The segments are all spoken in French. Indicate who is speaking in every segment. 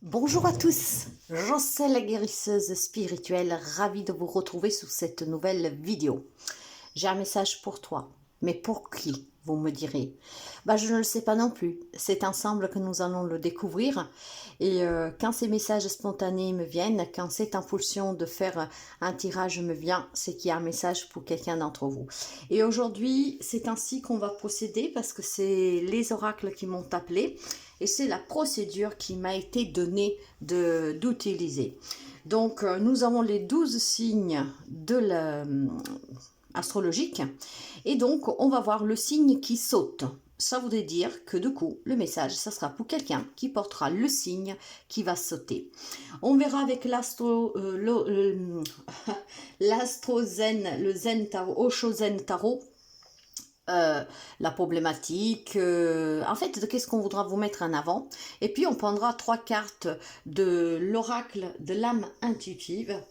Speaker 1: Bonjour à tous, Jocelle la guérisseuse spirituelle, ravie de vous retrouver sur cette nouvelle vidéo. J'ai un message pour toi, mais pour qui, vous me direz? Je ne le sais pas non plus, c'est ensemble que nous allons le découvrir. Et quand ces messages spontanés me viennent, quand cette impulsion de faire un tirage me vient, c'est qu'il y a un message pour quelqu'un d'entre vous. Et aujourd'hui, c'est ainsi qu'on va procéder parce que c'est les oracles qui m'ont appelé et c'est la procédure qui m'a été donnée d'utiliser. Donc, nous avons les 12 signes de astrologique. Et donc, on va voir le signe qui saute. Ça voudrait dire que du coup, le message, ça sera pour quelqu'un qui portera le signe qui va sauter. On verra avec l'astro-zen, le zen tarot, Osho Zen Tarot, la problématique, en fait, qu'est-ce qu'on voudra vous mettre en avant. Et puis, on prendra 3 cartes de l'oracle de l'âme intuitive,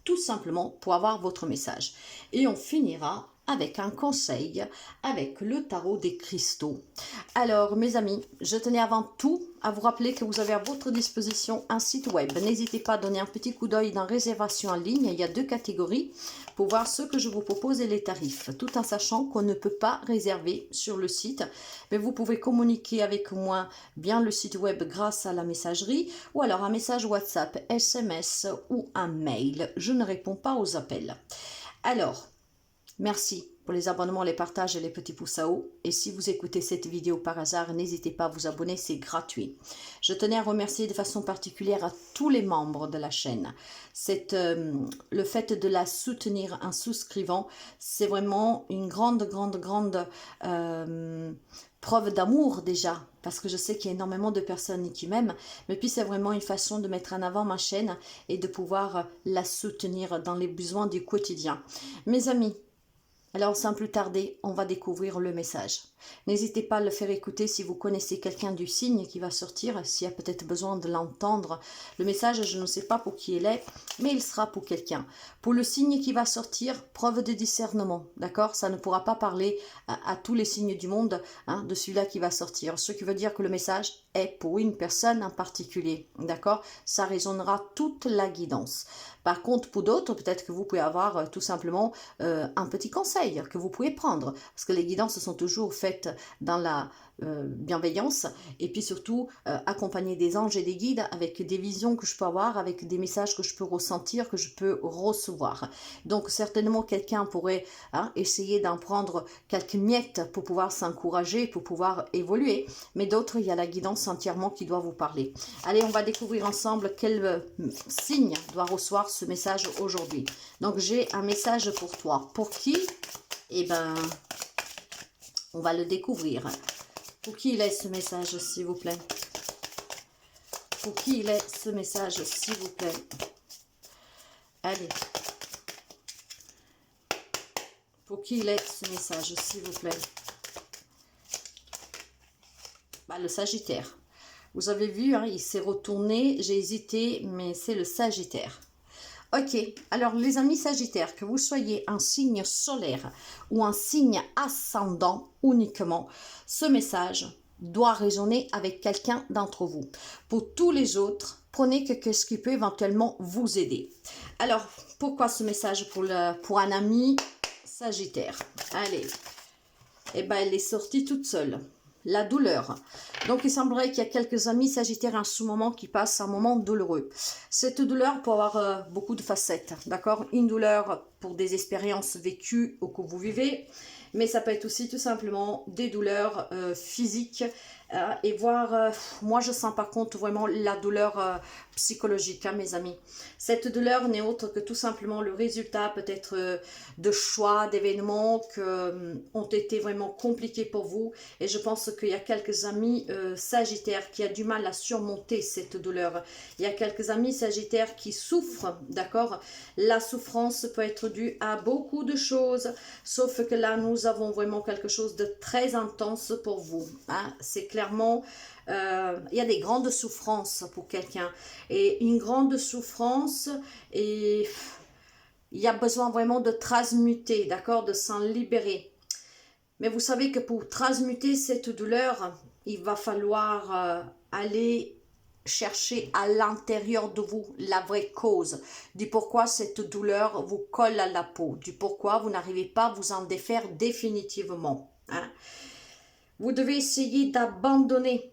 Speaker 1: tout simplement pour avoir votre message. Et on finira avec un conseil, avec le tarot des cristaux. Alors, mes amis, je tenais avant tout à vous rappeler que vous avez à votre disposition un site web. N'hésitez pas à donner un petit coup d'œil dans réservation en ligne. Il y a 2 catégories pour voir ce que je vous propose et les tarifs, tout en sachant qu'on ne peut pas réserver sur le site. Mais vous pouvez communiquer avec moi bien le site web grâce à la messagerie ou alors un message WhatsApp, SMS ou un mail. Je ne réponds pas aux appels. Alors, merci pour les abonnements, les partages et les petits pouces à haut. Et si vous écoutez cette vidéo par hasard, n'hésitez pas à vous abonner, c'est gratuit. Je tenais à remercier de façon particulière à tous les membres de la chaîne. Le fait de la soutenir en souscrivant, c'est vraiment une grande preuve d'amour déjà, parce que je sais qu'il y a énormément de personnes qui m'aiment, mais puis c'est vraiment une façon de mettre en avant ma chaîne et de pouvoir la soutenir dans les besoins du quotidien. Mes amis, alors sans plus tarder, on va découvrir le message. N'hésitez pas à le faire écouter si vous connaissez quelqu'un du signe qui va sortir, s'il y a peut-être besoin de l'entendre. Le message, je ne sais pas pour qui il est, mais il sera pour quelqu'un. Pour le signe qui va sortir, preuve de discernement, d'accord? Ça ne pourra pas parler à tous les signes du monde, de celui-là qui va sortir. Ce qui veut dire que le message est pour une personne en particulier, d'accord? Ça résonnera toute la guidance. Par contre, pour d'autres, peut-être que vous pouvez avoir tout simplement un petit conseil que vous pouvez prendre, parce que les guidances sont toujours faites dans la bienveillance, et puis surtout accompagner des anges et des guides avec des visions que je peux avoir, avec des messages que je peux ressentir, que je peux recevoir. Donc certainement quelqu'un pourrait essayer d'en prendre quelques miettes pour pouvoir s'encourager, pour pouvoir évoluer, mais d'autres, il y a la guidance entièrement qui doit vous parler. Allez, on va découvrir ensemble quel signe doit recevoir ce message aujourd'hui. Donc j'ai un message pour toi. Pour qui? Eh ben, on va le découvrir. Pour qui il est ce message, s'il vous plaît? Pour qui il est ce message, s'il vous plaît? Allez. Pour qui il est ce message, s'il vous plaît? Le Sagittaire. Vous avez vu, il s'est retourné. J'ai hésité, mais c'est le Sagittaire. Ok, alors les amis Sagittaires, que vous soyez un signe solaire ou un signe ascendant uniquement, ce message doit résonner avec quelqu'un d'entre vous. Pour tous les autres, prenez ce qui peut éventuellement vous aider. Alors, pourquoi ce message pour un ami Sagittaire? Allez, elle est sortie toute seule. La douleur. Donc, il semblerait qu'il y a quelques amis Sagittaires en ce moment qui passent un moment douloureux. Cette douleur peut avoir beaucoup de facettes, d'accord? Une douleur pour des expériences vécues ou que vous vivez, mais ça peut être aussi tout simplement des douleurs physiques et voire, moi je sens par contre vraiment la douleur psychologique, mes amis. Cette douleur n'est autre que tout simplement le résultat peut-être de choix, d'événements qui ont été vraiment compliqués pour vous, et je pense qu'il y a quelques amis Sagittaires qui a du mal à surmonter cette douleur. Il y a quelques amis Sagittaires qui souffrent, d'accord? La souffrance peut être due à beaucoup de choses, sauf que là nous avons vraiment quelque chose de très intense pour vous, c'est clairement, il y a des grandes souffrances pour quelqu'un, et une grande souffrance, et il y a besoin vraiment de transmuter, d'accord, de s'en libérer. Mais vous savez que pour transmuter cette douleur, il va falloir aller chercher à l'intérieur de vous la vraie cause, du pourquoi cette douleur vous colle à la peau, du pourquoi vous n'arrivez pas à vous en défaire définitivement. Hein. Vous devez essayer d'abandonner,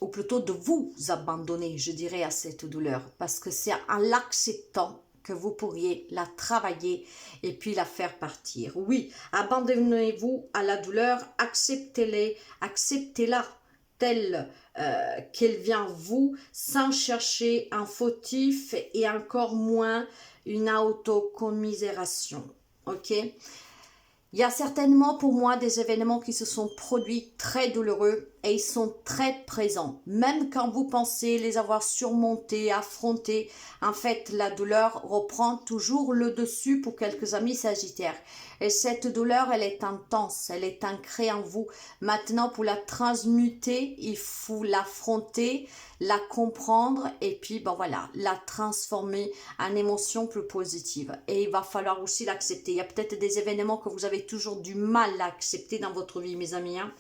Speaker 1: ou plutôt de vous abandonner, je dirais, à cette douleur, parce que c'est en l'acceptant que vous pourriez la travailler et puis la faire partir. Oui, abandonnez-vous à la douleur, acceptez-la telle qu'elle vient vous, sans chercher un fautif et encore moins une autocommisération. Ok? Il y a certainement pour moi des événements qui se sont produits très douloureux et ils sont très présents. Même quand vous pensez les avoir surmontés, affrontés, en fait, la douleur reprend toujours le dessus pour quelques amis sagittaires. Et cette douleur, elle est intense, elle est ancrée en vous. Maintenant, pour la transmuter, il faut l'affronter, la comprendre et puis, bon voilà, la transformer en émotion plus positive. Et il va falloir aussi l'accepter. Il y a peut-être des événements que vous avez toujours du mal à accepter dans votre vie, mes amis. Hein.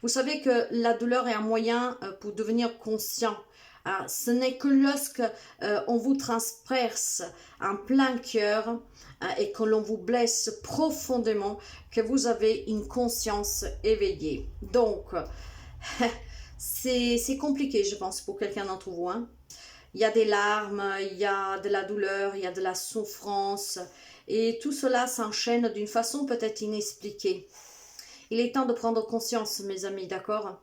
Speaker 1: Vous savez que la douleur est un moyen pour devenir conscient. Ce n'est que lorsque on vous transperce en plein cœur et que l'on vous blesse profondément que vous avez une conscience éveillée. Donc, c'est compliqué, je pense, pour quelqu'un d'entre vous. Hein. Il y a des larmes, il y a de la douleur, il y a de la souffrance. Et tout cela s'enchaîne d'une façon peut-être inexpliquée. Il est temps de prendre conscience, mes amis, d'accord?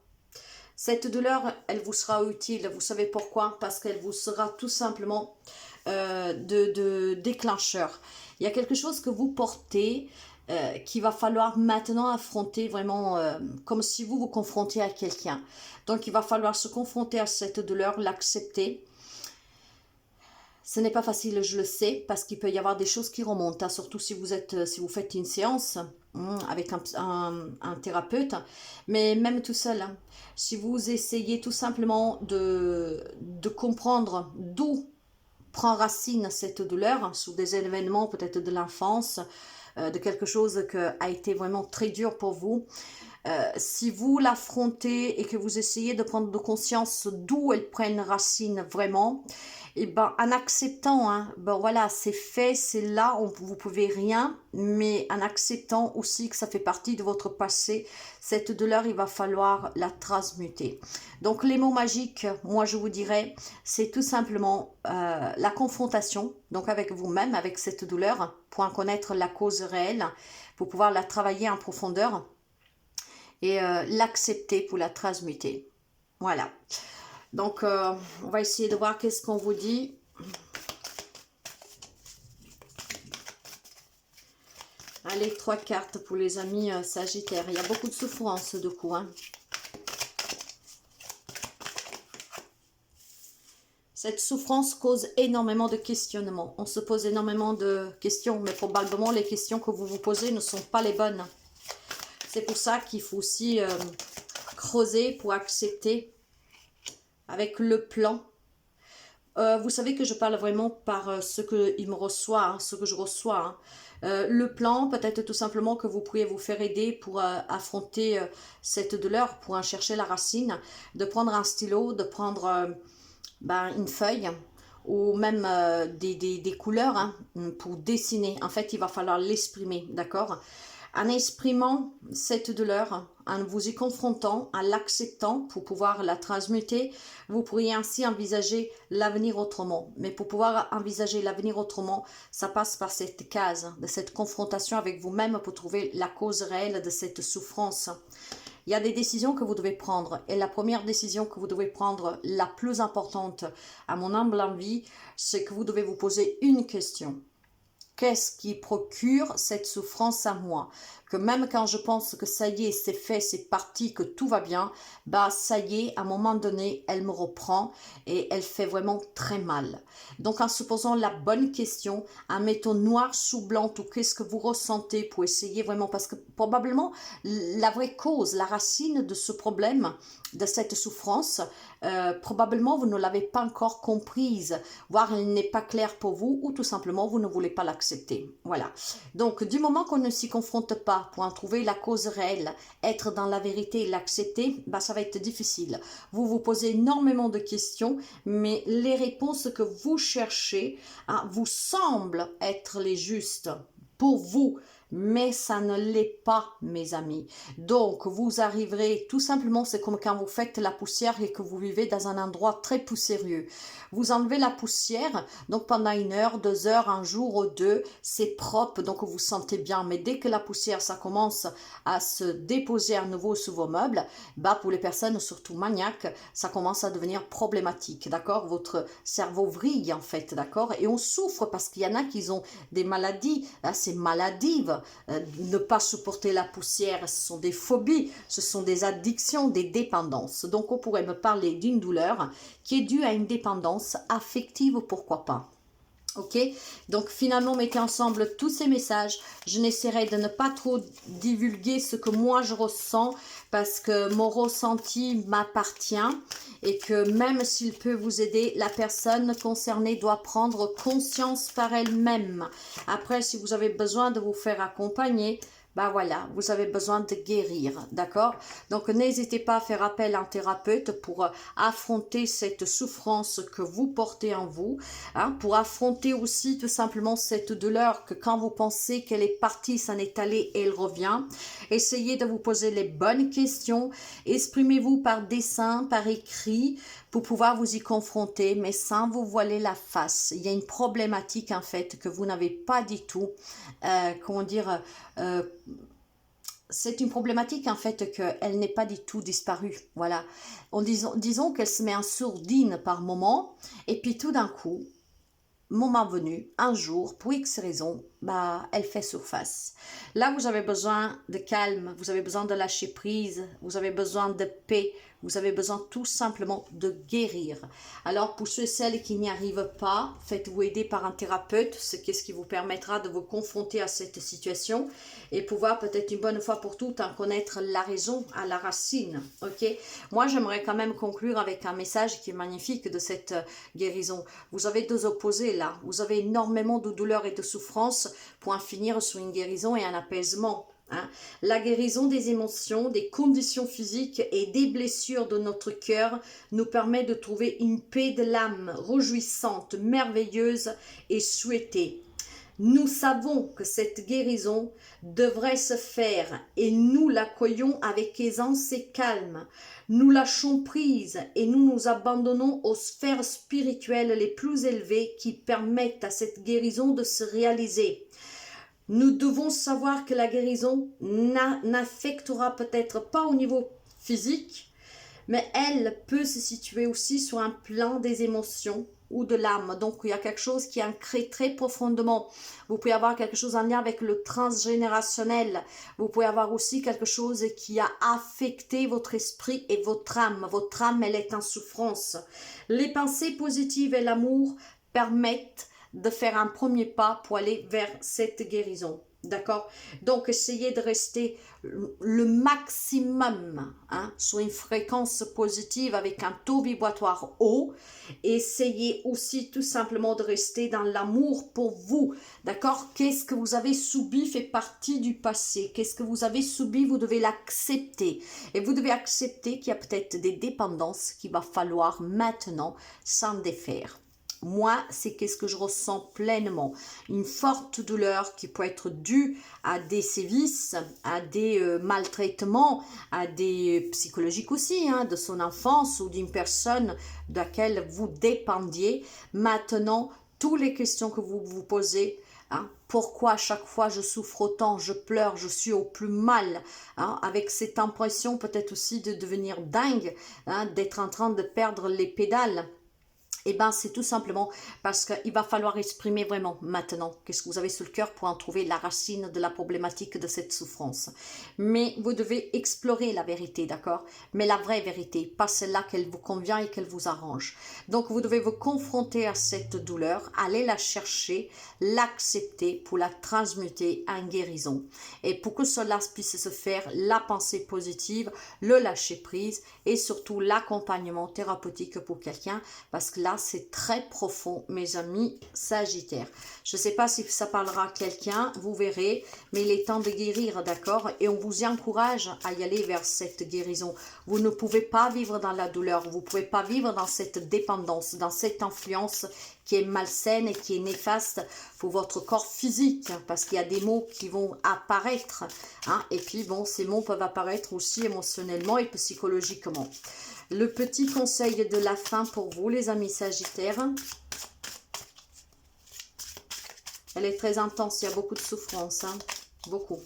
Speaker 1: Cette douleur, elle vous sera utile. Vous savez pourquoi? Parce qu'elle vous sera tout simplement de déclencheur. Il y a quelque chose que vous portez qu'il va falloir maintenant affronter vraiment comme si vous vous confrontiez à quelqu'un. Donc, il va falloir se confronter à cette douleur, l'accepter. Ce n'est pas facile, je le sais, parce qu'il peut y avoir des choses qui remontent, hein, surtout si vous faites une séance avec un thérapeute, mais même tout seul, hein, si vous essayez tout simplement de comprendre d'où prend racine cette douleur, hein, sous des événements peut-être de l'enfance, de quelque chose qui a été vraiment très dur pour vous, si vous l'affrontez et que vous essayez de prendre de conscience d'où elles prennent racine vraiment, et ben en acceptant, hein, ben voilà, c'est fait, c'est là, vous pouvez rien, mais en acceptant aussi que ça fait partie de votre passé, cette douleur, il va falloir la transmuter. Donc les mots magiques, moi je vous dirais, c'est tout simplement la confrontation, donc avec vous-même, avec cette douleur, pour en connaître la cause réelle, pour pouvoir la travailler en profondeur, et l'accepter pour la transmuter. Voilà. Donc, on va essayer de voir qu'est-ce qu'on vous dit. Allez, 3 cartes pour les amis sagittaires. Il y a beaucoup de souffrance, de coup. Hein. Cette souffrance cause énormément de questionnements. On se pose énormément de questions, mais probablement les questions que vous vous posez ne sont pas les bonnes. C'est pour ça qu'il faut aussi creuser pour accepter avec le plan. Vous savez que je parle vraiment par ce que il me reçoit, hein, ce que je reçois. Hein. Le plan, peut-être tout simplement que vous pourriez vous faire aider pour affronter cette douleur, pour en chercher la racine, de prendre un stylo, de prendre une feuille ou même des couleurs hein, pour dessiner. En fait, il va falloir l'exprimer, d'accord? En exprimant cette douleur, en vous y confrontant, en l'acceptant pour pouvoir la transmuter, vous pourriez ainsi envisager l'avenir autrement. Mais pour pouvoir envisager l'avenir autrement, ça passe par cette case, de cette confrontation avec vous-même pour trouver la cause réelle de cette souffrance. Il y a des décisions que vous devez prendre. Et la première décision que vous devez prendre, la plus importante à mon humble envie, c'est que vous devez vous poser une question. Qu'est-ce qui procure cette souffrance à moi? Que même quand je pense que ça y est, c'est fait, c'est parti, que tout va bien, bah ça y est, à un moment donné, elle me reprend et elle fait vraiment très mal. Donc en se posant la bonne question, en mettant noir sous blanc tout qu'est-ce que vous ressentez pour essayer vraiment, parce que probablement la vraie cause, la racine de ce problème, de cette souffrance, probablement vous ne l'avez pas encore comprise, voire elle n'est pas claire pour vous, ou tout simplement vous ne voulez pas l'accepter. Voilà. Donc du moment qu'on ne s'y confronte pas pour en trouver la cause réelle, être dans la vérité et l'accepter, bah, ça va être difficile. Vous vous posez énormément de questions, mais les réponses que vous cherchez vous semblent être les justes pour vous, mais ça ne l'est pas, mes amis. Donc, vous arriverez, tout simplement, c'est comme quand vous faites la poussière et que vous vivez dans un endroit très poussiéreux. Vous enlevez la poussière, donc pendant 1 heure, 2 heures, un jour ou deux, c'est propre, donc vous vous sentez bien. Mais dès que la poussière, ça commence à se déposer à nouveau sous vos meubles, bah pour les personnes surtout maniaques, ça commence à devenir problématique, d'accord? Votre cerveau vrille, en fait, d'accord? Et on souffre parce qu'il y en a qui ont des maladies, c'est maladive. Ne pas supporter la poussière, ce sont des phobies, ce sont des addictions, des dépendances. Donc on pourrait me parler d'une douleur qui est due à une dépendance affective, pourquoi pas. Ok, donc finalement mettez ensemble tous ces messages. Je n'essaierai de ne pas trop divulguer ce que moi je ressens parce que mon ressenti m'appartient et que même s'il peut vous aider, la personne concernée doit prendre conscience par elle-même. Après, si vous avez besoin de vous faire accompagner, ben voilà, vous avez besoin de guérir, d'accord? Donc n'hésitez pas à faire appel à un thérapeute pour affronter cette souffrance que vous portez en vous, pour affronter aussi tout simplement cette douleur que quand vous pensez qu'elle est partie, ça n'est allé et elle revient. Essayez de vous poser les bonnes questions, exprimez-vous par dessin, par écrit, pour pouvoir vous y confronter, mais sans vous voiler la face. Il y a une problématique en fait que vous n'avez pas du tout, comment dire, c'est une problématique en fait qu'elle n'est pas du tout disparue. Voilà. Disons qu'elle se met en sourdine par moment, et puis tout d'un coup, moment venu, un jour, pour X raison, bah, elle fait surface. Là, vous avez besoin de calme, vous avez besoin de lâcher prise, vous avez besoin de paix, vous avez besoin tout simplement de guérir. Alors, pour ceux et celles qui n'y arrivent pas, faites-vous aider par un thérapeute, ce qui vous permettra de vous confronter à cette situation et pouvoir peut-être une bonne fois pour toutes en connaître la raison à la racine. Ok? Moi, j'aimerais quand même conclure avec un message qui est magnifique de cette guérison. Vous avez deux opposés là. Vous avez énormément de douleur et de souffrance pour en finir sur une guérison et un apaisement. La guérison des émotions, des conditions physiques et des blessures de notre cœur nous permet de trouver une paix de l'âme réjouissante, merveilleuse et souhaitée. Nous savons que cette guérison devrait se faire et nous l'accueillons avec aisance et calme. Nous lâchons prise et nous nous abandonnons aux sphères spirituelles les plus élevées qui permettent à cette guérison de se réaliser. Nous devons savoir que la guérison n'affectera peut-être pas au niveau physique, mais elle peut se situer aussi sur un plan des émotions ou de l'âme. Donc, il y a quelque chose qui est ancré très profondément. Vous pouvez avoir quelque chose en lien avec le transgénérationnel. Vous pouvez avoir aussi quelque chose qui a affecté votre esprit et votre âme. Votre âme, elle est en souffrance. Les pensées positives et l'amour permettent de faire un premier pas pour aller vers cette guérison. D'accord? Donc, essayez de rester le maximum sur une fréquence positive avec un taux vibratoire haut. Essayez aussi tout simplement de rester dans l'amour pour vous. D'accord? Qu'est-ce que vous avez subi fait partie du passé. Qu'est-ce que vous avez subi, vous devez l'accepter. Et vous devez accepter qu'il y a peut-être des dépendances qu'il va falloir maintenant s'en défaire. Moi, c'est qu'est-ce que je ressens pleinement. Une forte douleur qui peut être due à des sévices, à des maltraitements, à des psychologiques aussi, de son enfance ou d'une personne de laquelle vous dépendiez. Maintenant, toutes les questions que vous vous posez, pourquoi à chaque fois je souffre autant, je pleure, je suis au plus mal, avec cette impression peut-être aussi de devenir dingue, d'être en train de perdre les pédales. Eh bien, c'est tout simplement parce qu'il va falloir exprimer vraiment maintenant qu'est-ce que vous avez sur le cœur pour en trouver la racine de la problématique de cette souffrance. Mais vous devez explorer la vérité, d'accord? Mais la vraie vérité, pas celle-là qu'elle vous convient et qu'elle vous arrange. Donc, vous devez vous confronter à cette douleur, aller la chercher, l'accepter pour la transmuter en guérison. Et pour que cela puisse se faire, la pensée positive, le lâcher prise et surtout l'accompagnement thérapeutique pour quelqu'un, parce que là, c'est très profond, mes amis Sagittaires. Je ne sais pas si ça parlera à quelqu'un, vous verrez, mais il est temps de guérir, d'accord? Et on vous encourage à y aller vers cette guérison. Vous ne pouvez pas vivre dans la douleur, vous ne pouvez pas vivre dans cette dépendance, dans cette influence qui est malsaine et qui est néfaste pour votre corps physique, parce qu'il y a des mots qui vont apparaître, hein, et puis bon, ces mots peuvent apparaître aussi émotionnellement et psychologiquement. Le petit conseil de la fin pour vous, les amis Sagittaires. Elle est très intense, il y a beaucoup de souffrance, hein, beaucoup.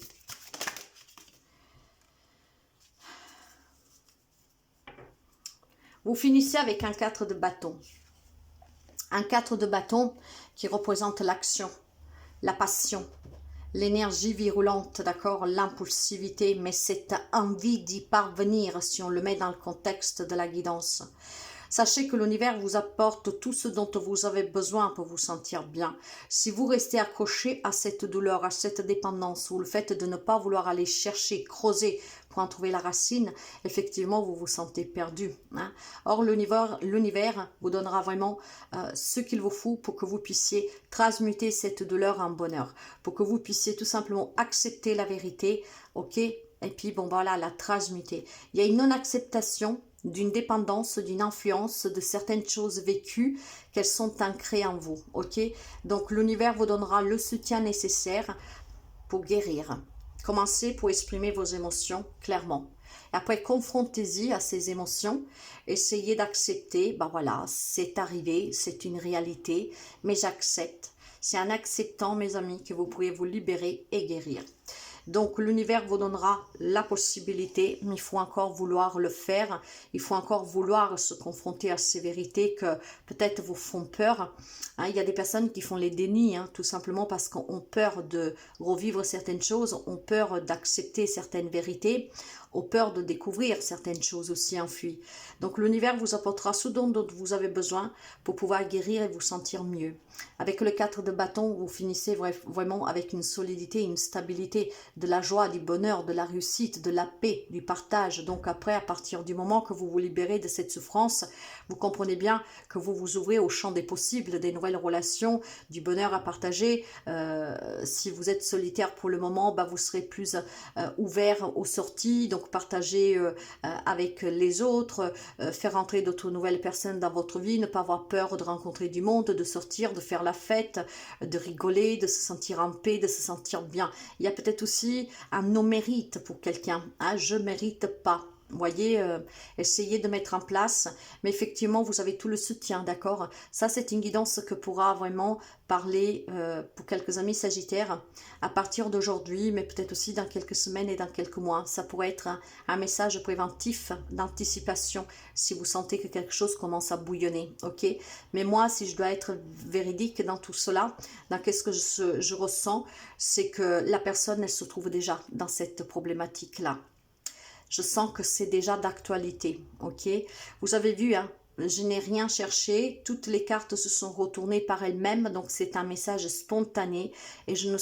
Speaker 1: Vous finissez avec un 4 de bâton. Un 4 de bâton qui représente l'action, la passion, l'énergie virulente, d'accord, l'impulsivité, mais cette envie d'y parvenir si on le met dans le contexte de la guidance. Sachez que l'univers vous apporte tout ce dont vous avez besoin pour vous sentir bien. Si vous restez accroché à cette douleur, à cette dépendance, ou le fait de ne pas vouloir aller chercher, creuser pour en trouver la racine, effectivement, vous vous sentez perdu, hein. Or, l'univers vous donnera vraiment ce qu'il vous faut pour que vous puissiez transmuter cette douleur en bonheur, pour que vous puissiez tout simplement accepter la vérité, ok? Et puis, bon, voilà, la transmuter. Il y a une non-acceptation d'une dépendance, d'une influence de certaines choses vécues, qu'elles sont ancrées en vous, ok? Donc, l'univers vous donnera le soutien nécessaire pour guérir. Commencez pour exprimer vos émotions clairement. Et après, confrontez-y à ces émotions. Essayez d'accepter, ben voilà, c'est arrivé, c'est une réalité, mais j'accepte. C'est en acceptant, mes amis, que vous pourrez vous libérer et guérir. Donc, l'univers vous donnera la possibilité, mais il faut encore vouloir le faire. Il faut encore vouloir se confronter à ces vérités que peut-être vous font peur. Hein, il y a des personnes qui font les dénis, hein, tout simplement parce qu'on a peur de revivre certaines choses, ont peur d'accepter certaines vérités, ont peur de découvrir certaines choses aussi enfuies. Donc, l'univers vous apportera ce dont vous avez besoin pour pouvoir guérir et vous sentir mieux. Avec le 4 de bâton, vous finissez vraiment avec une solidité, une stabilité, de la joie, du bonheur, de la réussite, de la paix, du partage. Donc après, à partir du moment que vous vous libérez de cette souffrance, vous comprenez bien que vous vous ouvrez au champ des possibles, des nouvelles relations, du bonheur à partager. Si vous êtes solitaire pour le moment, bah, vous serez plus ouvert aux sorties, donc partager avec les autres, faire entrer d'autres nouvelles personnes dans votre vie, ne pas avoir peur de rencontrer du monde, de sortir, de faire la fête, de rigoler, de se sentir en paix, de se sentir bien. Il y a peut-être aussi un non-mérite pour quelqu'un, hein, je mérite pas. Vous voyez, essayez de mettre en place, mais effectivement, vous avez tout le soutien, d'accord? Ça, c'est une guidance que pourra vraiment parler pour quelques amis sagittaires à partir d'aujourd'hui, mais peut-être aussi dans quelques semaines et dans quelques mois. Ça pourrait être un message préventif d'anticipation si vous sentez que quelque chose commence à bouillonner, ok? Mais moi, si je dois être véridique dans tout cela, dans qu'est-ce que je ressens, c'est que la personne, elle se trouve déjà dans cette problématique-là. Je sens que c'est déjà d'actualité, ok? Vous avez vu, hein, je n'ai rien cherché, toutes les cartes se sont retournées par elles-mêmes, donc c'est un message spontané et je ne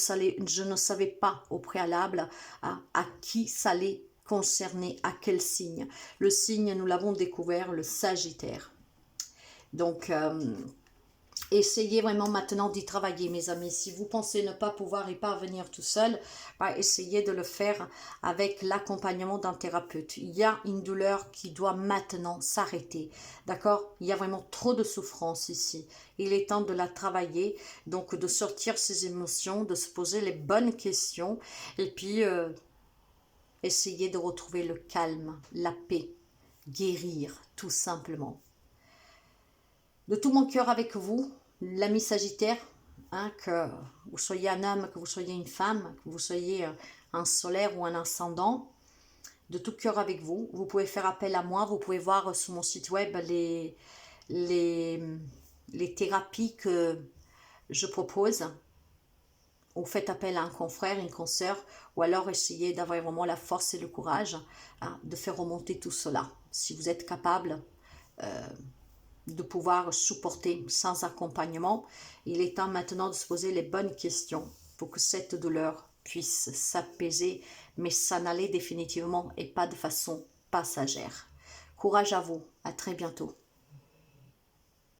Speaker 1: savais pas au préalable à qui ça allait concerner, à quel signe. Le signe, nous l'avons découvert, le Sagittaire. Donc, essayez vraiment maintenant d'y travailler, mes amis. Si vous pensez ne pas pouvoir y parvenir tout seul, bah, essayez de le faire avec l'accompagnement d'un thérapeute. Il y a une douleur qui doit maintenant s'arrêter. D'accord? Il y a vraiment trop de souffrance ici. Il est temps de la travailler, donc de sortir ses émotions, de se poser les bonnes questions et puis essayer de retrouver le calme, la paix, guérir tout simplement. De tout mon cœur avec vous, l'ami Sagittaire, hein, que vous soyez un homme, que vous soyez une femme, que vous soyez un solaire ou un ascendant, de tout cœur avec vous. Vous pouvez faire appel à moi, vous pouvez voir sur mon site web les les thérapies que je propose, ou faites appel à un confrère, une consoeur, ou alors essayez d'avoir vraiment la force et le courage de faire remonter tout cela. Si vous êtes capable de pouvoir supporter sans accompagnement, il est temps maintenant de se poser les bonnes questions pour que cette douleur puisse s'apaiser, mais s'en aller définitivement et pas de façon passagère. Courage à vous, à très bientôt.